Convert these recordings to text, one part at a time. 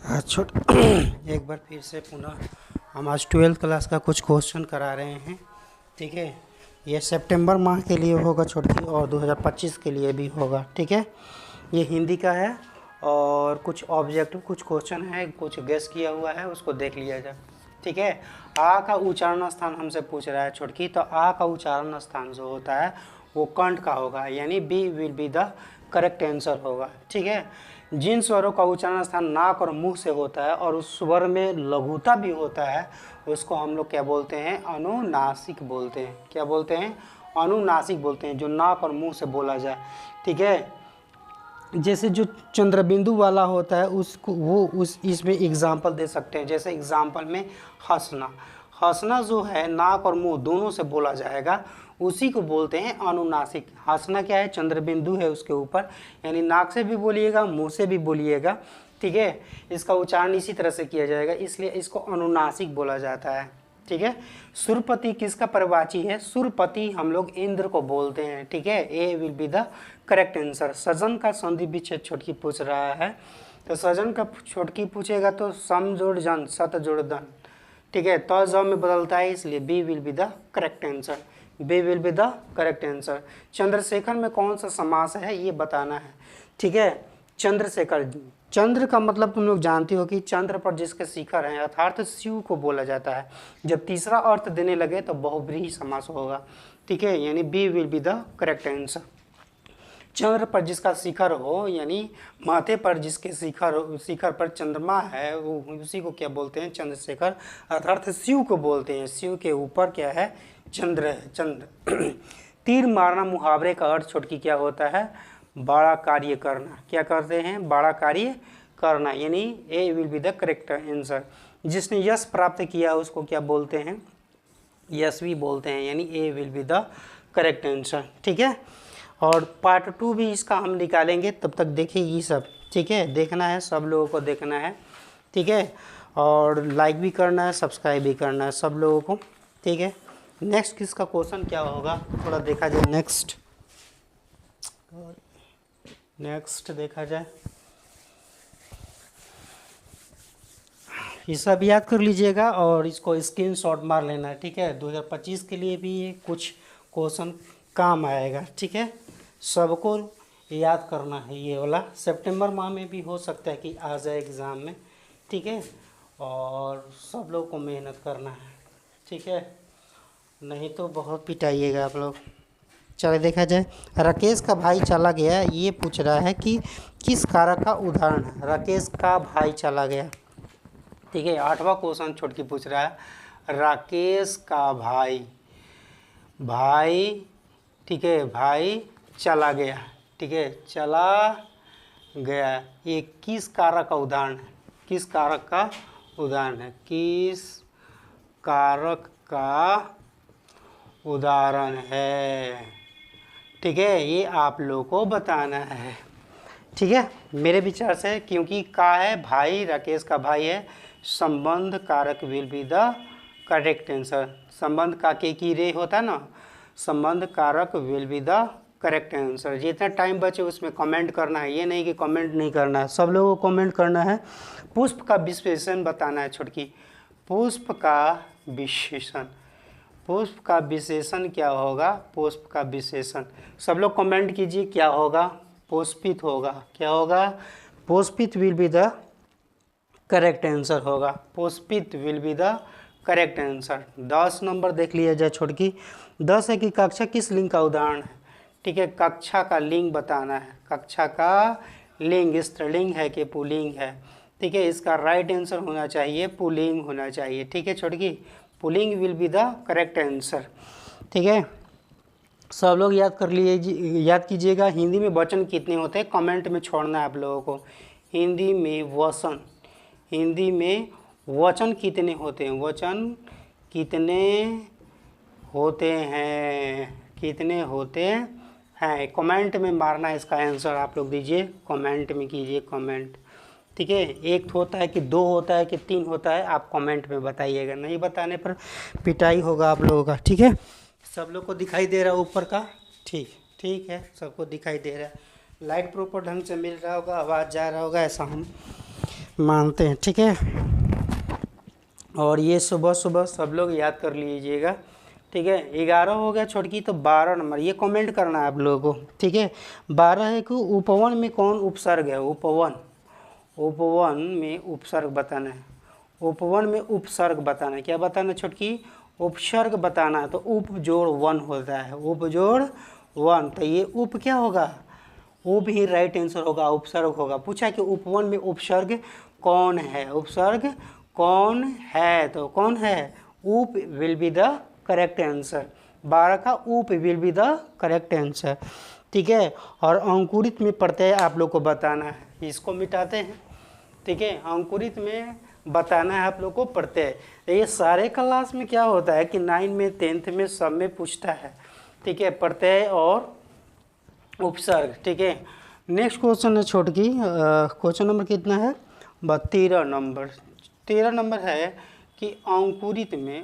हाँ छोट एक बार फिर से पुनः हम आज 12th क्लास का कुछ क्वेश्चन करा रहे हैं। ठीक है, ये सितंबर माह के लिए होगा छोटकी और 2025 के लिए भी होगा। ठीक है, ये हिंदी का है और कुछ ऑब्जेक्टिव कुछ क्वेश्चन है, कुछ गेस किया हुआ है, उसको देख लिया जाए। ठीक है, आ का उच्चारण स्थान हमसे पूछ रहा है छोटकी, तो आ का उच्चारण स्थान जो होता है वो कंठ का होगा, यानी B will be the correct answer होगा। ठीक है, जिन स्वरों का उच्चारण स्थान नाक और मुंह से होता है और उस स्वर में लघुता भी होता है उसको हम लोग क्या बोलते हैं, अनुनासिक बोलते हैं। क्या बोलते हैं? अनुनासिक बोलते हैं, जो नाक और मुंह से बोला जाए। ठीक है, जैसे जो चंद्रबिंदु वाला होता है उसको इसमें एग्जाम्पल दे सकते हैं। जैसे एग्जाम्पल में हंसना, हंसना जो है नाक और मुंह दोनों से बोला जाएगा, उसी को बोलते हैं अनुनासिक। हंसना क्या है? चंद्रबिंदु है उसके ऊपर, यानी नाक से भी बोलिएगा मुंह से भी बोलिएगा। ठीक है, इसका उच्चारण इसी तरह से किया जाएगा, इसलिए इसको अनुनासिक बोला जाता है। ठीक है, सुरपति किसका परिवाची है? सुरपति हम लोग इंद्र को बोलते हैं। ठीक है, A will be the correct answer. सजन का संधि विच्छेद छोटकी पूछ रहा है, तो सजन का छोटकी पूछेगा तो सम जोड़ जन सत जोड़ धन। ठीक है, तो ज में बदलता है, इसलिए B will be the correct answer. B will be the correct answer. Chandrashekhar में कौन सा समास है ये बताना है। ठीक है, चंद्रशेखर, चंद्र का मतलब तुम लोग जानते हो कि चंद्र पर जिसके शिखर हैं अर्थात शिव को बोला जाता है। जब तीसरा अर्थ देने लगे तो बहुब्रीहि समास होगा। ठीक है, यानी B will be the correct answer. चंद्र पर जिसका शिखर हो, यानी माथे पर जिसके शिखर पर चंद्रमा है, वो उसी को क्या बोलते हैं? चंद्रशेखर, अर्थात शिव को बोलते हैं। शिव के ऊपर क्या है? चंद्र है, चंद्र। तीर मारना मुहावरे का अर्थ छोटकी क्या होता है? बड़ा कार्य करना। क्या करते हैं? बड़ा कार्य करना, यानी A will be the correct answer. जिसने यश प्राप्त किया उसको क्या बोलते हैं? यशवी बोलते हैं, यानी A will be the correct answer. ठीक है, और पार्ट 2 भी इसका हम निकालेंगे, तब तक देखिए सब। ठीक है, देखना है, सब लोगों को देखना है। ठीक है, और लाइक भी करना है, सब्सक्राइब भी करना है सब लोगों को। ठीक है, नेक्स्ट किसका क्वेश्चन क्या होगा थोड़ा देखा जाए। नेक्स्ट देखा जाए, ये सब याद कर लीजिएगा और इसको स्क्रीनशॉट मार लेना है। ठीक है, 2025 के लिए भी ये कुछ क्वेश्चन काम आएगा। ठीक है, सबको याद करना है ये वाला। सितंबर माह में भी हो सकता है कि आ जाए एग्ज़ाम में। ठीक है, और सब लोग को मेहनत करना है। ठीक है, नहीं तो बहुत पिटाइएगा आप लोग। चलो देखा जाए, राकेश का भाई चला गया, ये पूछ रहा है कि किस कारक का उदाहरण है? राकेश का भाई चला गया। ठीक है, 8वां क्वेश्चन छोटकी पूछ रहा है, राकेश का भाई, भाई, ठीक है, भाई चला गया। ठीक है, चला गया, ये किस कारक का उदाहरण है? किस कारक का उदाहरण है? किस कारक का उदाहरण है? ठीक है, ये आप लोगों को बताना है। ठीक है, मेरे विचार से क्योंकि का है भाई, राकेश का भाई है, संबंध कारक will be the correct answer. संबंध का के की रे होता है ना, संबंध कारक will be the correct answer. जितना टाइम बचे उसमें कमेंट करना है, ये नहीं कि कमेंट नहीं करना है, सब लोगों को कमेंट करना है। पुष्प का विशेषण बताना है छोटकी। पुष्प का विशेषण, पुष्प का विशेषण क्या होगा? पुष्प का विशेषण सब लोग कमेंट कीजिए, क्या होगा? पुष्पित होगा। क्या होगा? पुष्पित will be the correct answer होगा। पुष्पित will be the correct answer. 10 number देख लिया जाए छोटकी। 10 है कि कक्षा किस लिंग का उदाहरण है? ठीक है, कक्षा का लिंग बताना है। कक्षा का लिंग स्त्रीलिंग है कि पुल्लिंग है? ठीक है, इसका राइट आंसर होना चाहिए पुल्लिंग होना चाहिए। ठीक है छोटकी, pulling will be the correct answer. ठीक है, सब लोग याद कर लीजिए, याद कीजिएगा। हिंदी में वचन कितने होते हैं कमेंट में छोड़ना है आप लोगों को। हिंदी में वचन, हिंदी में वचन कितने होते हैं? वचन कितने होते हैं? कितने होते हैं? कमेंट में मारना, इसका आंसर आप लोग दीजिए, कमेंट में कीजिए कमेंट। ठीक है, एक होता है कि 2 होता है कि 3 होता है, आप कमेंट में बताइएगा, नहीं बताने पर पिटाई होगा आप लोगों का। ठीक है, सब लोग को दिखाई दे रहा है ऊपर का? ठीक है, सबको दिखाई दे रहा है। लाइट प्रॉपर ढंग से मिल रहा होगा, आवाज़ जा रहा होगा, ऐसा हम मानते हैं, ठीक है। और ये सुबह सुबह सब लोग याद कर लीजिएगा, ठीक है। 11 हो गया छोटकी, तो 12 नंबर ये कमेंट करना है आप लोगों को, ठीक है। 12 है कि उपवन में कौन उपसर्ग है, उपवन, उपवन में उपसर्ग बताना है, उपवन में उपसर्ग बताना है। क्या बताना है छोटकी, उपसर्ग बताना है। तो उप जोड़ वन होता है, उप जोड़ वन, तो ये उप क्या होगा, उप ही राइट आंसर होगा, उपसर्ग होगा। पूछा कि उपवन में उपसर्ग कौन है, उपसर्ग कौन है, तो कौन है, उप will be the correct answer. 12 का उप will be the correct answer, ठीक है। और अंकुरित में प्रत्यय आप लोग को बताना है, इसको मिटाते हैं, ठीक है। अंकुरित में बताना है आप लोग को प्रत्यय। ये सारे क्लास में क्या होता है कि 9 में 10th में सब में पूछता है, ठीक है, प्रत्यय और उपसर्ग, ठीक है। नेक्स्ट क्वेश्चन है छोटकी, क्वेश्चन नंबर कितना है, 13 नंबर। 13 नंबर है कि अंकुरित में,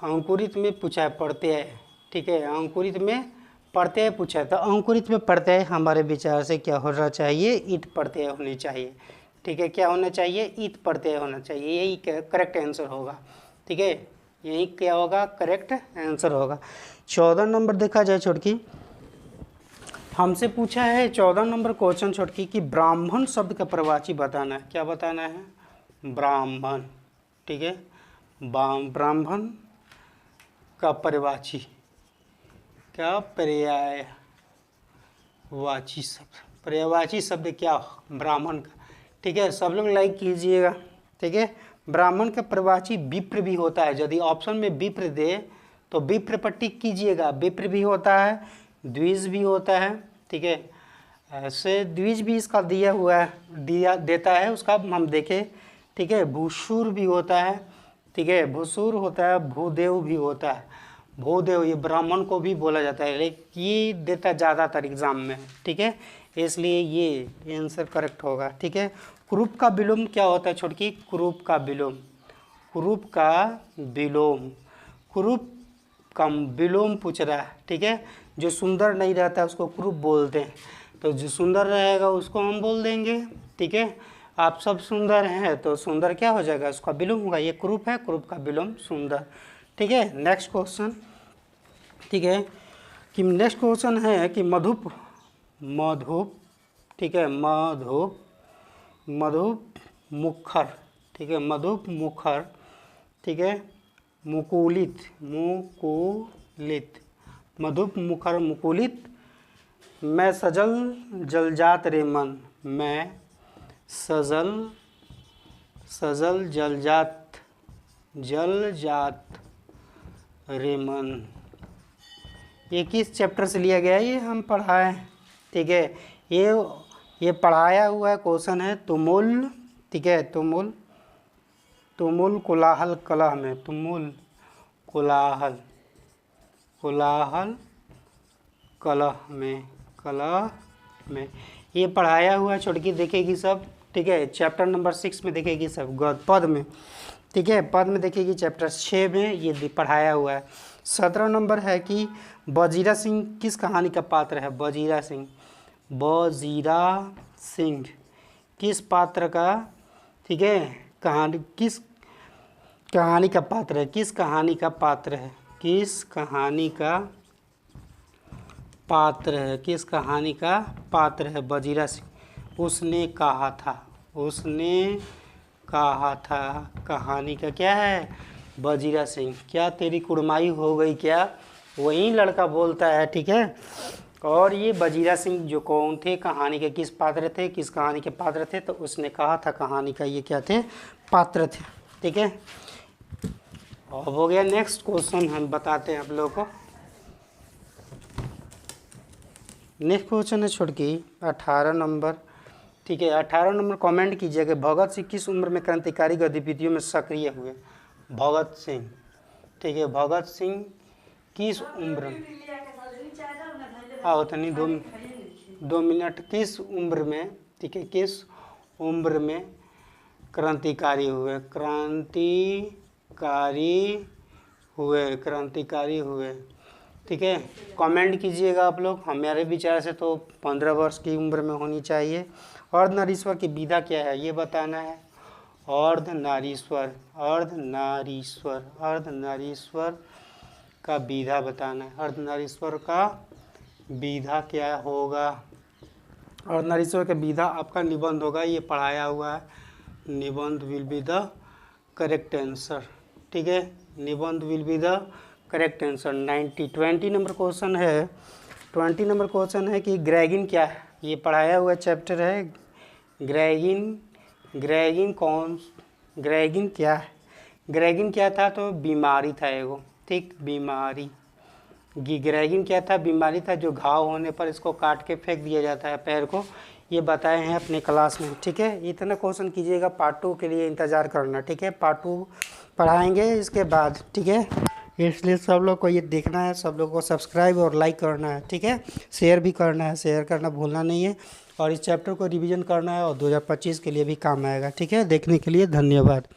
अंकुरित में पूछा है प्रत्यय, ठीक है। अंकुरित में प्रत्यय पूछा है, तो अंकुरित में प्रत्यय हमारे विचार से क्या होना चाहिए, ईट प्रत्यय होनी चाहिए, ठीक है। क्या होना चाहिए, ईट प्रत्यय होना चाहिए, यही करेक्ट आंसर होगा, ठीक है। यही क्या होगा, करेक्ट आंसर होगा। 14 नंबर देखा जाए छोटकी, हमसे पूछा है 14 नंबर क्वेश्चन छोटकी कि ब्राह्मण शब्द का प्रवाची बताना है। क्या बताना है, ब्राह्मण, ठीक है। ब्राह्मण का पर्यायवाची, क्या पर्यायवाची शब्द, पर्यायवाची शब्द क्या ब्राह्मण का, ठीक है। सब लोग लाइक कीजिएगा, ठीक है। ब्राह्मण का पर्यायवाची विप्र भी होता है, यदि ऑप्शन में विप्र दे तो विप्र पर टिक कीजिएगा, विप्र भी होता है, द्विज भी होता है, ठीक है। ऐसे द्विज भी इसका दिया हुआ है, देता है, उसका हम देखें, ठीक है। भूसुर भी होता है, ठीक है, भूसुर होता है, भूदेव भी होता है, भूदेव ये ब्राह्मण को भी बोला जाता है, लेकिन ये देता ज़्यादातर एग्जाम में, ठीक है, इसलिए ये आंसर करेक्ट होगा, ठीक है। क्रूप का विलोम क्या होता है छोटकी, क्रूप का विलोम, क्रूप का विलोम, क्रूप का विलोम पूछ रहा है, ठीक है। जो सुंदर नहीं रहता है उसको क्रूप बोलते हैं, तो जो सुंदर रहेगा उसको हम बोल देंगे, ठीक है। आप सब सुंदर हैं तो सुंदर क्या हो जाएगा, उसका विलोम होगा, ये क्रूप है, क्रूप का विलोम सुंदर, ठीक है। नेक्स्ट क्वेश्चन, ठीक है, कि नेक्स्ट क्वेश्चन है कि मधुप, मधुप, ठीक है, मधुप, मधुप मुखर, ठीक है, मधुप मुखर, ठीक है, मुकुलित, मुकुलित, मधुप मुखर मुकुलित, मैं सजल जलजात रे मन, मैं सजल, सजल जलजात, जलजात रे मन, ये किस चैप्टर से लिया गया है, ये हम पढ़ाए, ठीक है। ये पढ़ाया हुआ है क्वेश्चन है तुमुल, ठीक है, तुमुल, तुमुल कोलाहल कलह में, तुमुल कोलाहल, कोलाहल कलह में, कलह में, ये पढ़ाया हुआ है छोटकी, देखेगी सब, ठीक है। चैप्टर नंबर 6 में देखेगी सब, पद में, ठीक है, पद में देखेगी चैप्टर 6 में ये पढ़ाया हुआ है। 17 नंबर है कि वजीरा सिंह किस कहानी का पात्र है, वजीरा सिंह, वजीरा सिंह किस पात्र का, ठीक है, कहानी, किस कहानी का पात्र है, किस कहानी का पात्र है, किस कहानी का पात्र है, किस कहानी का पात्र है वजीरा सिंह, उसने कहा था, उसने कहा था, कहानी का क्या है, वजीरा सिंह, क्या तेरी कुड़माई हो गई क्या, वही लड़का बोलता है, ठीक है। और ये वजीरा सिंह जो कौन थे, कहानी के किस पात्र थे, किस कहानी के पात्र थे, तो उसने कहा था कहानी का ये क्या थे, पात्र थे, ठीक है। अब हो गया। नेक्स्ट क्वेश्चन हम बताते हैं आप लोगों को। नेक्स्ट क्वेश्चन है छोटकी 18 नंबर, ठीक है। 18 नंबर कमेंट कीजिएगा, भगत सिंह किस उम्र में क्रांतिकारी गतिविधियों में सक्रिय हुए, भगत सिंह, ठीक है, भगत सिंह किस उम्र में, आओ तनी 2 मिनट, किस उम्र में, ठीक है, किस उम्र में क्रांतिकारी हुए, क्रांतिकारी हुए, क्रांतिकारी हुए, ठीक है। कमेंट कीजिएगा आप लोग। हमारे विचार से तो 15 वर्ष की उम्र में होनी चाहिए। अर्धनारीश्वर की विधा क्या है ये बताना है। अर्धनारीश्वर अर्धनारीश्वर अर्धनारीश्वर का विधा बताना है। अर्धनारीश्वर का विधा क्या होगा। अर्धनारीश्वर का विधा आपका निबंध होगा, ये पढ़ाया हुआ है। निबंध will be the correct answer. ठीक है, निबंध will be the correct answer. 20 number question है। 20 नंबर क्वेश्चन है कि ग्रेगिन क्या है, ये पढ़ाया हुआ चैप्टर है। ग्रेगिन ग्रेगिन क्या है। ग्रेगिन क्या था तो बीमारी था एगो, ठीक, बीमारी। ग्रेगिन क्या था, बीमारी था जो घाव होने पर इसको काट के फेंक दिया जाता है पैर को। ये बताए हैं अपने क्लास में। ठीक है, इतना क्वेश्चन कीजिएगा। पार्ट 2 के लिए इंतज़ार करना। ठीक है, पार्ट 2 पढ़ाएंगे इसके बाद। ठीक है, इसलिए सब लोग को ये देखना है, सब लोग को सब्सक्राइब और लाइक करना है। ठीक है, शेयर भी करना है, शेयर करना भूलना नहीं है। और इस चैप्टर को रिवीजन करना है और 2025 के लिए भी काम आएगा। ठीक है, देखने के लिए धन्यवाद।